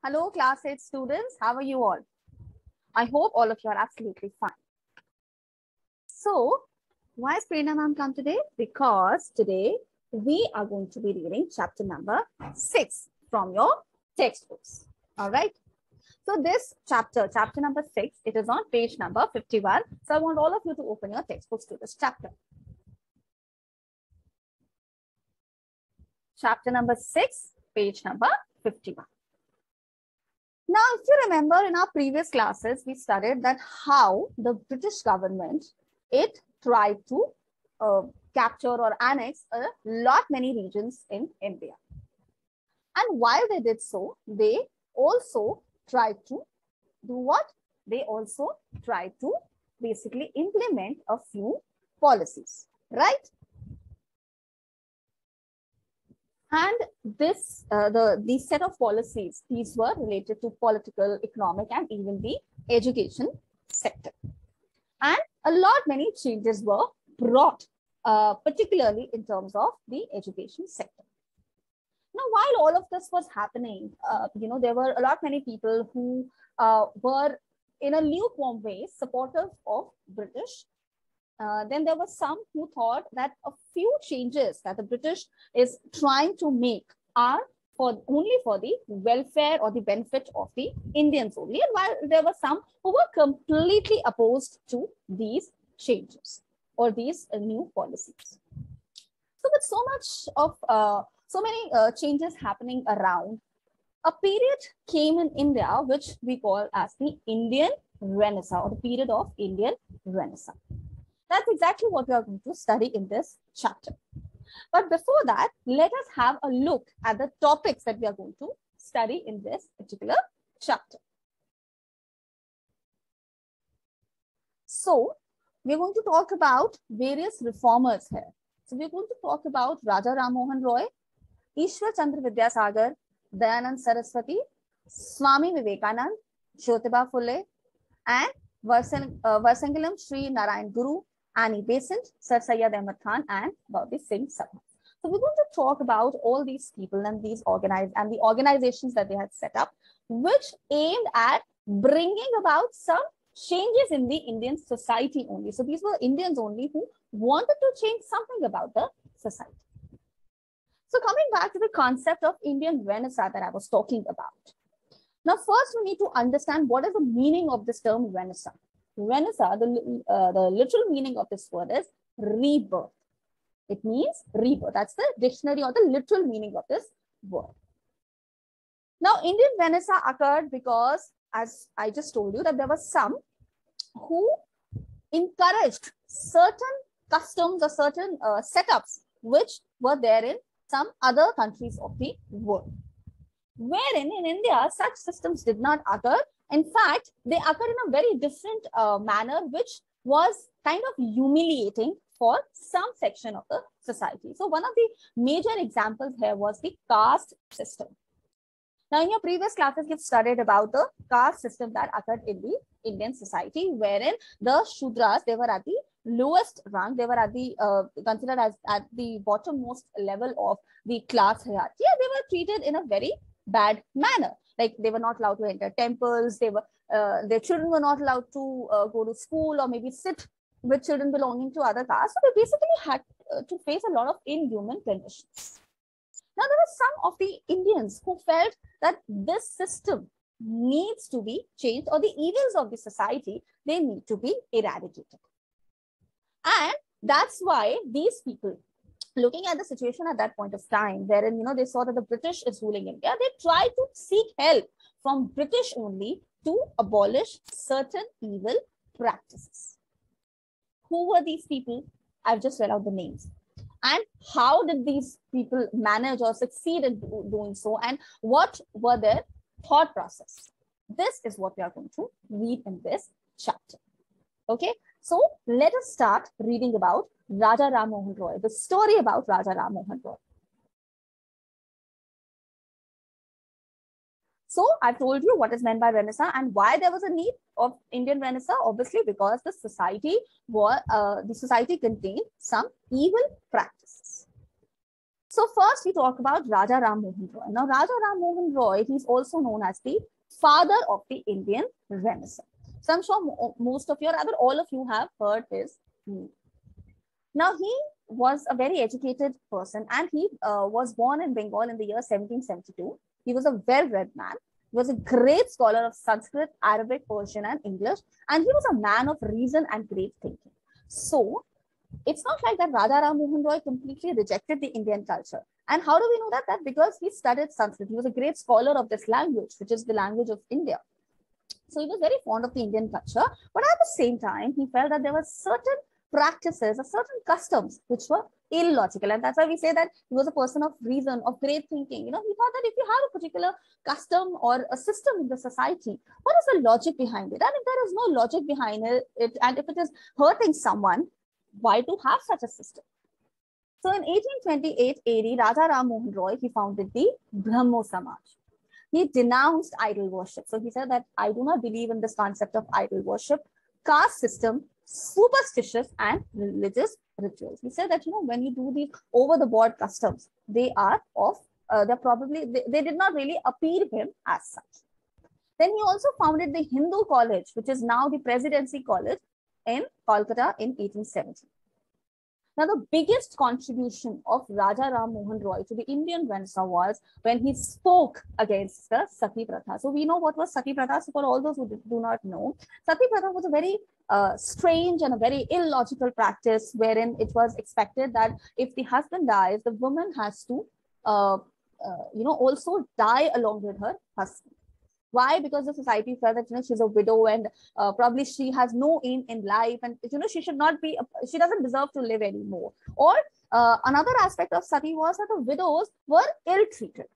Hello, class 8 students. How are you all? I hope all of you are absolutely fine. So, why is Prerna ma'am come today? Because today we are going to be reading chapter number 6 from your textbooks. All right. So this chapter number 6, it is on page number 51. So I want all of you to open your textbooks to this chapter. Chapter number 6, page number 51. Now, if you remember in our previous classes, we studied that how the British government, it tried to capture or annex a lot many regions in India. And while they did so, they also tried to do what? They also tried to basically implement a few policies, right? And this, these set of policies, these were related to political, economic, and even the education sector. And a lot many changes were brought, particularly in terms of the education sector. Now, while all of this was happening, there were a lot many people who were in a lukewarm way supportive of British. Then there were some who thought that a few changes that the British is trying to make are only for the welfare or the benefit of the Indians only. And while there were some who were completely opposed to these changes or these new policies. So with so much of so many changes happening around, a period came in India which we call as the Indian Renaissance, or the period of Indian Renaissance. That's exactly what we are going to study in this chapter. But before that, let us have a look at the topics that we are going to study in this particular chapter. So, we're going to talk about various reformers here. So, we're going to talk about Raja Ram Mohan Roy, Ishwar Chandra Vidyasagar, Dayanand Saraswati, Swami Vivekanand, Jyotiba Phule, and Varsangalam Sri Narayan Guru, Annie Besant, Sir Syed Ahmad Khan, and about the Singh Sabha. So we're going to talk about all these people and these the organizations that they had set up, which aimed at bringing about some changes in the Indian society only. So these were Indians only who wanted to change something about the society. So coming back to the concept of Indian Renaissance that I was talking about. Now, first we need to understand what is the meaning of this term Renaissance. Renaissance, the literal meaning of this word is rebirth. It means rebirth. That's the dictionary or the literal meaning of this word. Now, Indian Renaissance occurred because, as I just told you, that there were some who encouraged certain customs or certain setups which were there in some other countries of the world. Wherein in India, such systems did not occur. In fact, they occurred in a very different manner, which was kind of humiliating for some section of the society. So one of the major examples here was the caste system. Now, in your previous classes, you've studied about the caste system that occurred in the Indian society, wherein the Shudras, they were at the lowest rank, they were at the considered as at the bottommost level of the class hierarchy. And they were treated in a very bad manner. Like they were not allowed to enter temples, their children were not allowed to go to school or maybe sit with children belonging to other castes. So they basically had to face a lot of inhuman conditions. Now, there were some of the Indians who felt that this system needs to be changed, or the evils of the society, they need to be eradicated. And that's why these people, looking at the situation at that point of time, wherein they saw that the British is ruling India, they tried to seek help from British only to abolish certain evil practices. Who were these people? I've just read out the names. And how did these people manage or succeed in doing so? And what were their thought process? This is what we are going to read in this chapter. Okay, so let us start reading about Raja Ram Mohan Roy, the story about Raja Ram Mohan Roy. So I've told you what is meant by Renaissance and why there was a need of Indian Renaissance. Obviously, because the society contained some evil practices. So first we talk about Raja Ram Mohan Roy. Now Raja Ram Mohan Roy, he's also known as the father of the Indian Renaissance. So I'm sure most of you, or rather all of you, have heard his name. Now he was a very educated person, and he was born in Bengal in the year 1772. He was a well-read man. He was a great scholar of Sanskrit, Arabic, Persian, and English, and he was a man of reason and great thinking. So it's not like that Raja Ram Mohan Roy completely rejected the Indian culture. And how do we know that? That because he studied Sanskrit. He was a great scholar of this language, which is the language of India. So he was very fond of the Indian culture, but at the same time, he felt that there were certain practices or certain customs which were illogical. And that's why we say that he was a person of reason, of great thinking. You know, he thought that if you have a particular custom or a system in the society, what is the logic behind it? And if there is no logic behind it, and if it is hurting someone, why to have such a system? So in 1828 AD, Raja Ram Mohan Roy, he founded the Brahmo Samaj. He denounced idol worship. So he said that I do not believe in this concept of idol worship, caste system, superstitious and religious rituals. He said that, you know, when you do these over the board customs, they are of, they did not really appeal him as such. Then he also founded the Hindu College, which is now the Presidency College in Kolkata in 1870. Now, the biggest contribution of Raja Ram Mohan Roy to the Indian Renaissance was when he spoke against the Sati Pratha. So we know what was Sati Pratha. So for all those who do not know, Sati Pratha was a very strange and a very illogical practice wherein it was expected that if the husband dies, the woman has to, also die along with her husband. Why? Because the society felt that, you know, she's a widow and probably she has no aim in life, and, you know, she should not be, she doesn't deserve to live anymore. Or another aspect of sati was that the widows were ill-treated.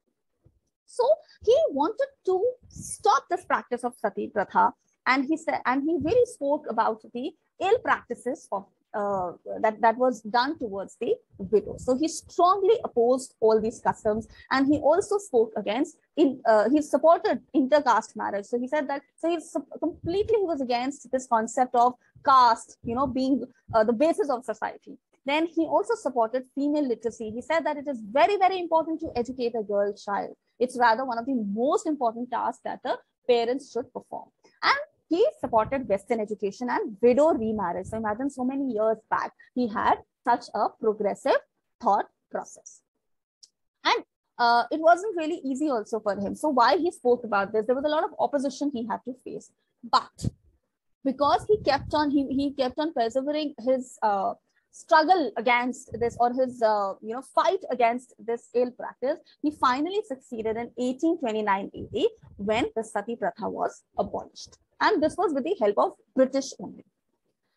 So he wanted to stop this practice of sati pratha, and he said, and he really spoke about the ill practices of that was done towards the widow. So he strongly opposed all these customs, and he also spoke against he supported intercaste marriage. So he said that, so he was against this concept of caste, you know, being the basis of society. Then he also supported female literacy. He said that it is very, very important to educate a girl child. It's rather one of the most important tasks that the parents should perform. And he supported Western education and widow remarriage. So imagine, so many years back, he had such a progressive thought process. And it wasn't really easy also for him. So while he spoke about this, there was a lot of opposition he had to face. But because he kept on persevering his struggle against this, or his fight against this ill practice, he finally succeeded in 1829 AD when the sati pratha was abolished. And this was with the help of British only.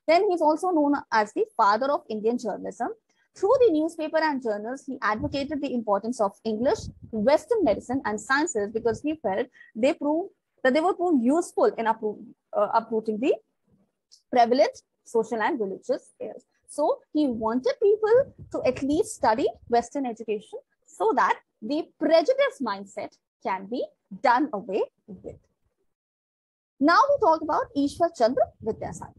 Then he's also known as the father of Indian journalism. Through the newspaper and journals, he advocated the importance of English, Western medicine, and sciences because he felt they were proved useful in uprooting the prevalent social and religious errors. So he wanted people to at least study Western education so that the prejudice mindset can be done away with. Now we talk about Ishwar Chandra Vidyasagar.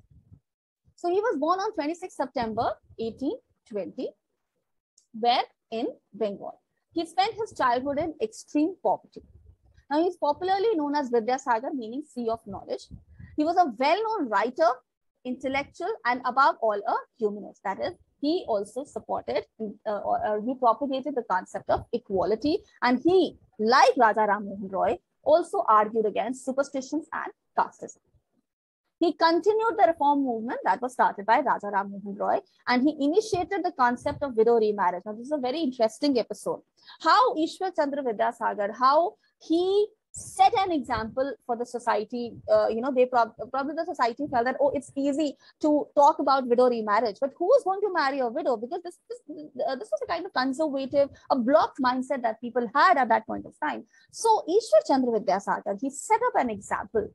So he was born on 26 September 1820, where in Bengal. He spent his childhood in extreme poverty. Now he is popularly known as Vidyasagar, meaning sea of knowledge. He was a well-known writer, intellectual, and above all a humanist. That is, he also supported, he propagated the concept of equality, and he, like Raja Ram Mohan Roy, also argued against superstitions and castism. He continued the reform movement that was started by Raja Ram Mohan Roy, and he initiated the concept of widow remarriage. Now, this is a very interesting episode. How Ishwar Chandra Vidyasagar, how he set an example for the society. Probably the society felt that, oh, it's easy to talk about widow remarriage, but who is going to marry a widow? Because this was a kind of conservative, a blocked mindset that people had at that point of time. So Ishwar Chandra Vidyasagar, he set up an example.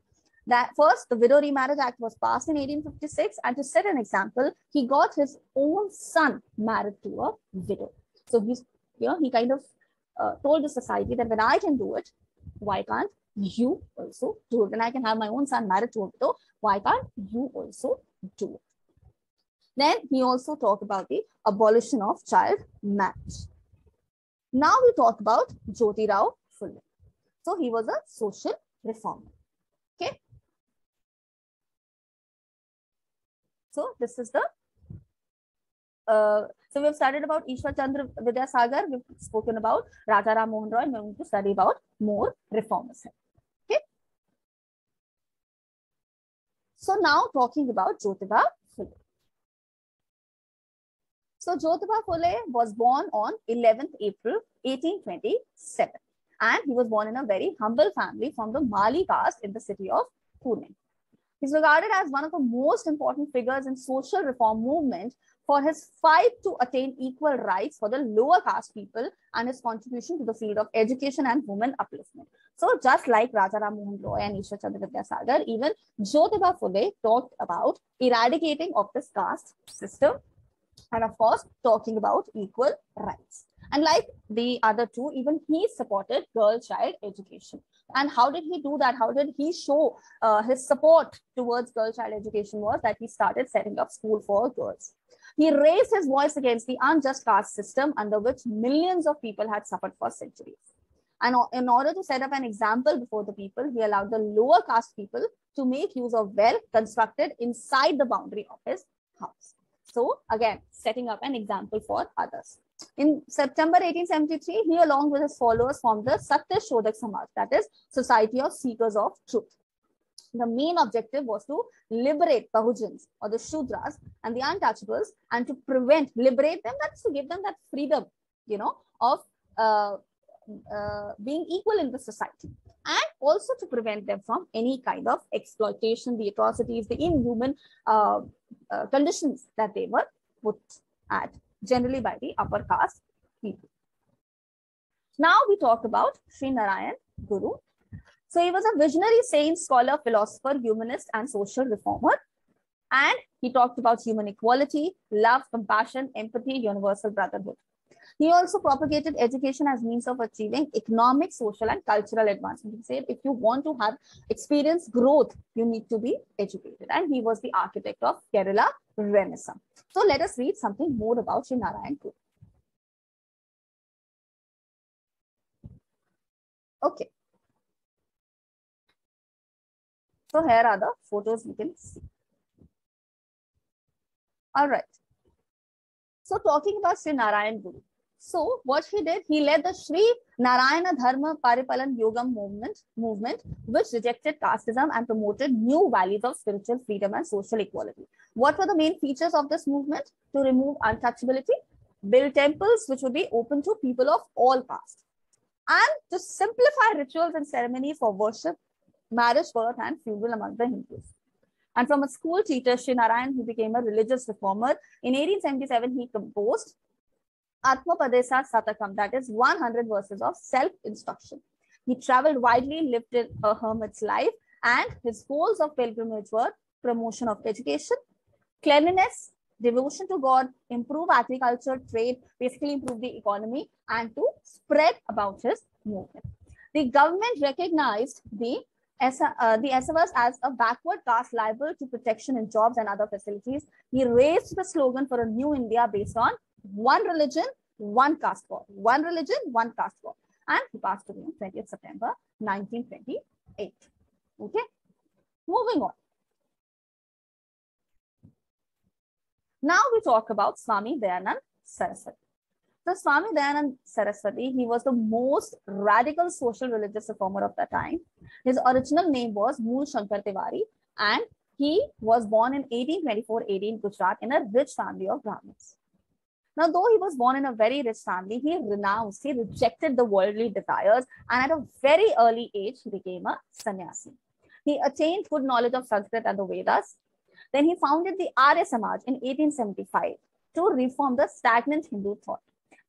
That first, the Widow Remarriage Act was passed in 1856, and to set an example, he got his own son married to a widow. So he kind of told the society that when I can do it, why can't you also do it? When I can have my own son married to a widow, why can't you also do it? Then he also talked about the abolition of child marriage. Now we talk about Jyotirao Phule. So he was a social reformer. Okay. So this is the so we've studied about Ishwar Chandra Vidyasagar. We've spoken about Raja Ram Mohan Roy. We're going to study about more reformers. Okay. So now talking about Jyotiba Phule. So Jyotiba Phule was born on 11th April 1827, and he was born in a very humble family from the Mali caste in the city of Pune. He's regarded as one of the most important figures in social reform movement for his fight to attain equal rights for the lower caste people and his contribution to the field of education and women upliftment. So just like Raja Ram Mohan Roy and Ishwar Chandra Vidyasagar, even Jyotiba Phule talked about eradicating of this caste system and of course talking about equal rights. And like the other two, even he supported girl child education. And how did he do that? How did he show his support towards girl child education? Was that he started setting up school for girls. He raised his voice against the unjust caste system under which millions of people had suffered for centuries. And in order to set up an example before the people, he allowed the lower caste people to make use of wealth constructed inside the boundary of his house. So again, setting up an example for others. In September 1873, he along with his followers formed the Satya Shodhak Samaj, that is Society of Seekers of Truth. The main objective was to liberate Bahujans or the Shudras and the untouchables and to liberate them, that's to give them that freedom, of being equal in the society, and also to prevent them from any kind of exploitation, the atrocities, the inhuman conditions that they were put at generally by the upper caste people. Now we talk about Sri Narayan Guru. So he was a visionary saint, scholar, philosopher, humanist, and social reformer. And he talked about human equality, love, compassion, empathy, universal brotherhood. He also propagated education as means of achieving economic, social, and cultural advancement. He said, if you want to have experience growth, you need to be educated. And he was the architect of Kerala Renaissance. So let us read something more about Sri Narayan Guru. Okay. So here are the photos you can see. All right. So talking about Sri Narayan Guru. So what he did, he led the Sri Narayana Dharma Paripalan Yogam movement, which rejected casteism and promoted new values of spiritual freedom and social equality. What were the main features of this movement? To remove untouchability, build temples which would be open to people of all castes, and to simplify rituals and ceremonies for worship, marriage, birth, and funeral among the Hindus. And from a school teacher, Sri Narayan, he became a religious reformer. In 1877, he composed Atmapadesa Satakam, that is 100 verses of self-instruction. He traveled widely, lived in a hermit's life, and his goals of pilgrimage were promotion of education, cleanliness, devotion to God, improve agriculture, trade, basically improve the economy, and to spread about his movement. The government recognized the Asavas as a backward caste liable to protection in jobs and other facilities. He raised the slogan for a new India based on one religion, one caste God. One religion, one caste God. And he passed away on 20th September 1928. Okay. Moving on. Now we talk about Swami Dayanand Saraswati. So Swami Dayanand Saraswati, he was the most radical social religious reformer of the time. His original name was Mool Shankar Tiwari, and he was born in 1824 AD in Gujarat in a rich family of Brahmins. Now, though he was born in a very rich family, he rejected the worldly desires, and at a very early age, he became a sannyasi. He attained good knowledge of Sanskrit and the Vedas. Then he founded the Arya Samaj in 1875 to reform the stagnant Hindu thought.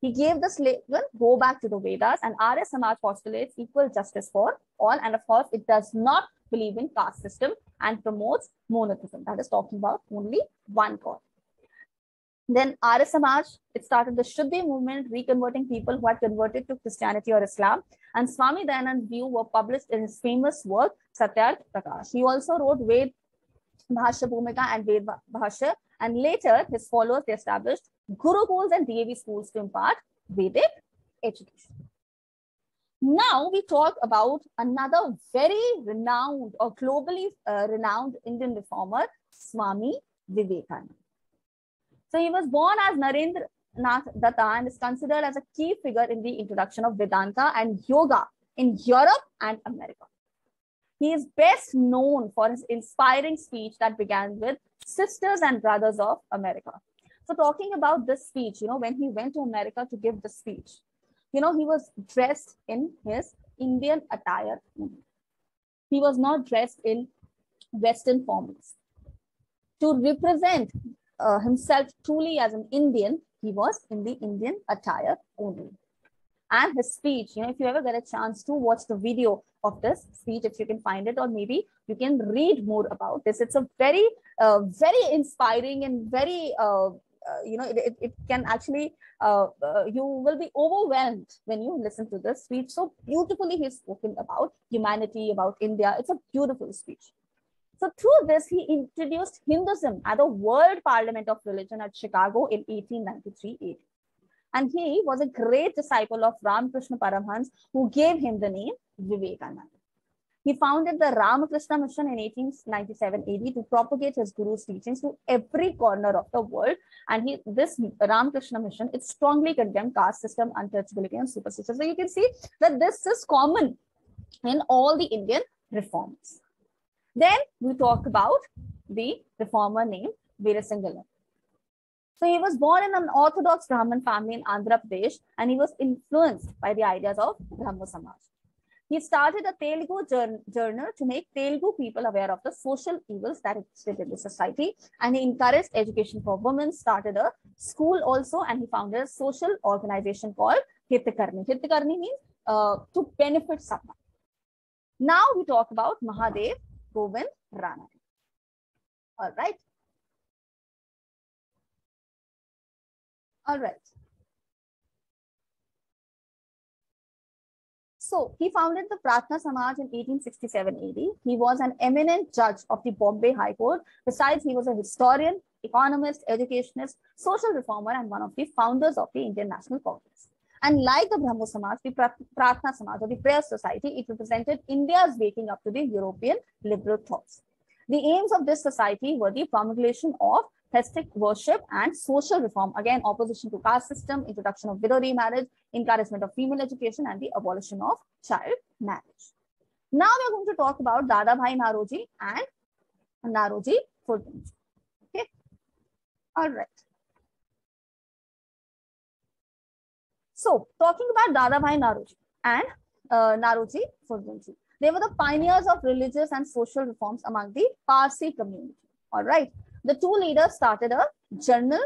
He gave the slogan, go back to the Vedas, and Arya Samaj postulates equal justice for all. And of course, it does not believe in caste system and promotes monotheism. That is talking about only one God. Then Arya Samaj, it started the Shuddhi movement, reconverting people who had converted to Christianity or Islam. And Swami Dayanand's views were published in his famous work, Satyarth Prakash. He also wrote Ved Bhashya Bhumika and Ved Bhashya. And later, his followers established Gurukuls and DAV schools to impart Vedic education. Now we talk about another very renowned or globally renowned Indian reformer, Swami Vivekananda. So he was born as Narendra Nath Datta and is considered as a key figure in the introduction of Vedanta and yoga in Europe and America. He is best known for his inspiring speech that began with Sisters and Brothers of America. So talking about this speech, when he went to America to give the speech, he was dressed in his Indian attire. He was not dressed in Western formals. To represent himself truly as an Indian, he was in the Indian attire only. And his speech, if you ever get a chance to watch the video of this speech, if you can find it, or maybe you can read more about this. It's a very, very inspiring and very, it can actually, you will be overwhelmed when you listen to this speech. So beautifully he's spoken about humanity, about India. It's a beautiful speech. So through this, he introduced Hinduism at the World Parliament of Religion at Chicago in 1893 AD. And he was a great disciple of Ramakrishna Paramhans, who gave him the name Vivekananda. He founded the Ramakrishna Mission in 1897 AD to propagate his guru's teachings to every corner of the world. And this Ramakrishna Mission, it strongly condemned caste system, untouchability, and superstition. So you can see that this is common in all the Indian reforms. Then we talk about the reformer named Veerasingalam. So he was born in an Orthodox Brahmin family in Andhra Pradesh, and he was influenced by the ideas of Brahmo Samaj. He started a Telugu journal to make Telugu people aware of the social evils that existed in the society, and he encouraged education for women, started a school also, and he founded a social organization called Hitakarni. Hitakarni means to benefit someone. Now we talk about Mahadev Govind Rana. All right. All right. So he founded the Pratna Samaj in 1867 AD. He was an eminent judge of the Bombay High Court. Besides, he was a historian, economist, educationist, social reformer, and one of the founders of the Indian National Congress. And like the Brahmo Samaj, the Pratna Samaj, or the Prayer Society, it represented India's waking up to the European liberal thoughts. The aims of this society were the promulgation of theistic worship and social reform, again, opposition to caste system, introduction of widow remarriage, encouragement of female education, and the abolition of child marriage. Now we are going to talk about Dadabhai Naoroji and Naoroji Phulbanji. Okay. All right. So talking about Dadabhai Naoroji and Naoroji Phulbanji, they were the pioneers of religious and social reforms among the Parsi community. All right. The two leaders started a journal,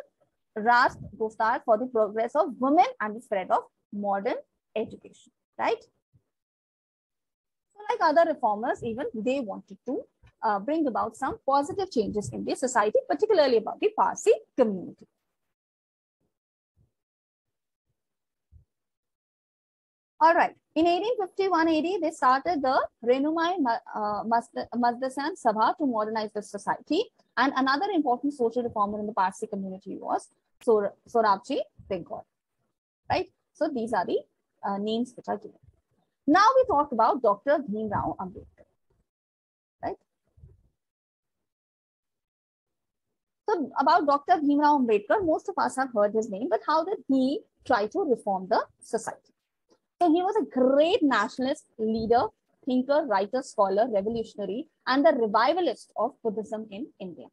Rast Gostar, for the progress of women and the spread of modern education, right? So like other reformers, even they wanted to bring about some positive changes in the society, particularly about the Parsi community. All right. In 1851 AD, they started the Renumai Mazdasan Sabha to modernize the society. And another important social reformer in the Parsi community was Sorabji Bengal. Right? So these are the names which are given. Now we talk about Dr. Bhimrao Ambedkar. Right? So about Dr. Bhimrao Ambedkar, most of us have heard his name, but how did he try to reform the society? So he was a great nationalist leader, thinker, writer, scholar, revolutionary, and the revivalist of Buddhism in India.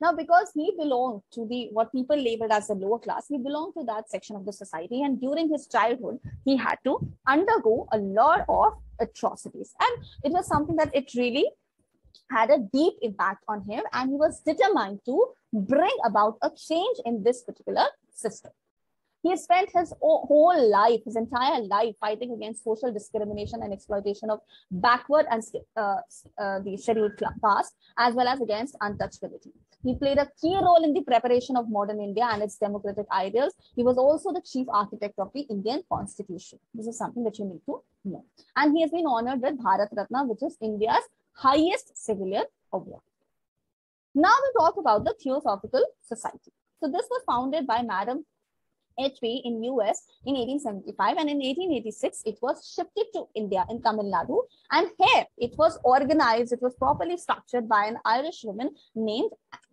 Now, because he belonged to the what people labeled as the lower class, he belonged to that section of the society. And during his childhood, he had to undergo a lot of atrocities. And it was something that it really had a deep impact on him. And he was determined to bring about a change in this particular system. He spent his whole life, his entire life, fighting against social discrimination and exploitation of backward and the scheduled caste, as well as against untouchability. He played a key role in the preparation of modern India and its democratic ideals. He was also the chief architect of the Indian Constitution. This is something that you need to know. And he has been honored with Bharat Ratna, which is India's highest civilian award. Now we talk about the Theosophical Society. So this was founded by Madam HP in US in 1875, and in 1886 it was shifted to India in Tamil Nadu, and here it was organized, it was properly structured by an Irish woman named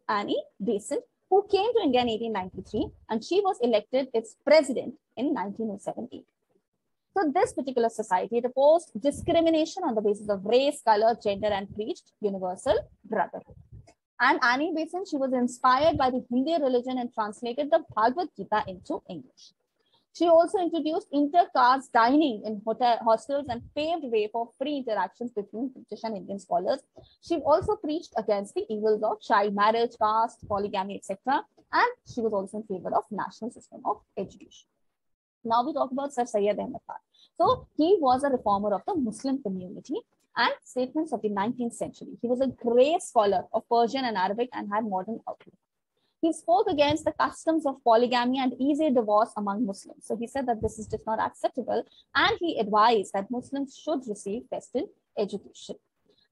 Annie Besant, who came to India in 1893, and she was elected its president in 1907. So this particular society, it opposed discrimination on the basis of race, color, gender, and preached universal brotherhood. And Annie Besant, she was inspired by the Hindi religion and translated the Bhagavad Gita into English. She also introduced inter-caste dining in hostels and paved way for free interactions between British and Indian scholars. She also preached against the evils of child marriage, caste, polygamy, etc. And she was also in favor of national system of education. Now we talk about Sir Syed Ahmad Khan. So he was a reformer of the Muslim community and statements of the 19th century. He was a great scholar of Persian and Arabic and had modern outlook. He spoke against the customs of polygamy and easy divorce among Muslims. So he said that this is just not acceptable, and he advised that Muslims should receive Western education.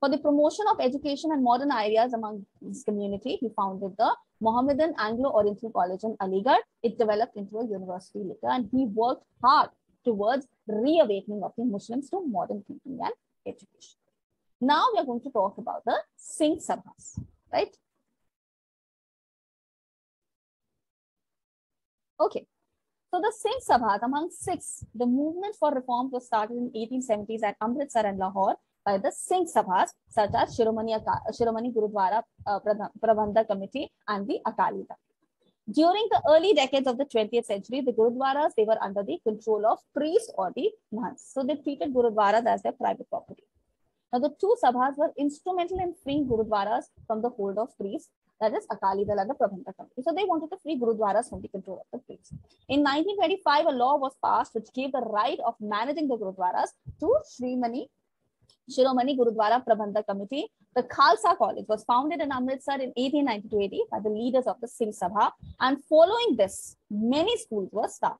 For the promotion of education and modern ideas among his community, he founded the Mohammedan Anglo-Oriental College in Aligarh. It developed into a university later, and he worked hard towards reawakening of the Muslims to modern thinking and education. Now we are going to talk about the Singh Sabhas, right? Okay, so the Singh Sabhas, among six, the movement for reform was started in 1870s at Amritsar and Lahore by the Singh Sabhas, such as Shiromani Gurudwara Prabandhak Committee and the Akali Dal. During the early decades of the 20th century, the Gurudwaras, they were under the control of priests or the nuns. So they treated Gurudwaras as their private property. Now the two Sabhas were instrumental in freeing Gurudwaras from the hold of priests, that is Akali Dal and the Prabandhak Committee. So they wanted to free Gurudwaras from the control of the priests. In 1925, a law was passed which gave the right of managing the Gurudwaras to Shiromani Gurudwara Prabandhak Committee. The Khalsa College was founded in Amritsar in 1890 by the leaders of the Singh Sabha, and following this, many schools were started.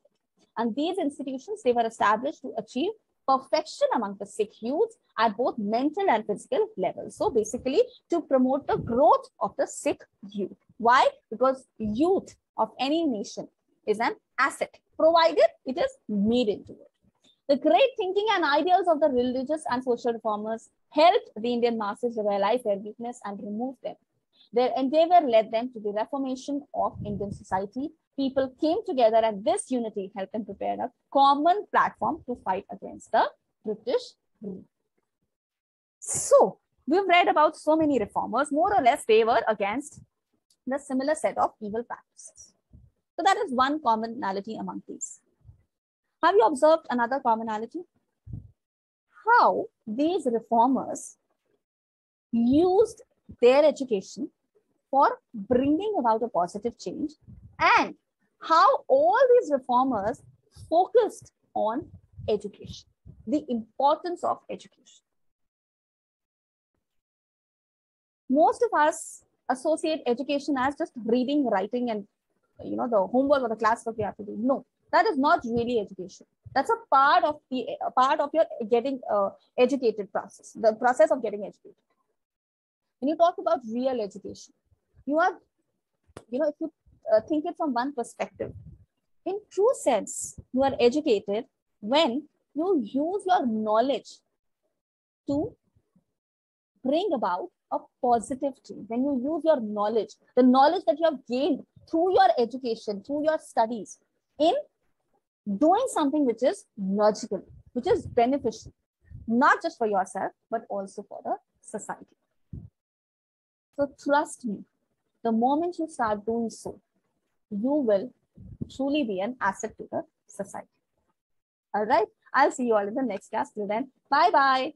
And these institutions, they were established to achieve perfection among the Sikh youths at both mental and physical levels. So basically to promote the growth of the Sikh youth. Why? Because youth of any nation is an asset, provided it is made into it. The great thinking and ideals of the religious and social reformers helped the Indian masses realize their weakness and remove them. Their endeavor led them to the reformation of Indian society. People came together, and this unity helped them prepare a common platform to fight against the British rule. So, we've read about so many reformers. More or less, they were against the similar set of evil practices. So, that is one commonality among these. Have you observed another commonality? How these reformers used their education for bringing about a positive change, and how all these reformers focused on education, the importance of education. Most of us associate education as just reading, writing, and the homework or the class work we have to do. No, that is not really education. That's a part of your getting educated process, the process of getting educated. When you talk about real education, you are, if you think it from one perspective, in true sense, you are educated when you use your knowledge to bring about a positive change. When you use your knowledge, the knowledge that you have gained through your education, through your studies, in doing something which is logical, which is beneficial, not just for yourself, but also for the society. So trust me, the moment you start doing so, you will truly be an asset to the society. All right. I'll see you all in the next class. Till then, bye-bye.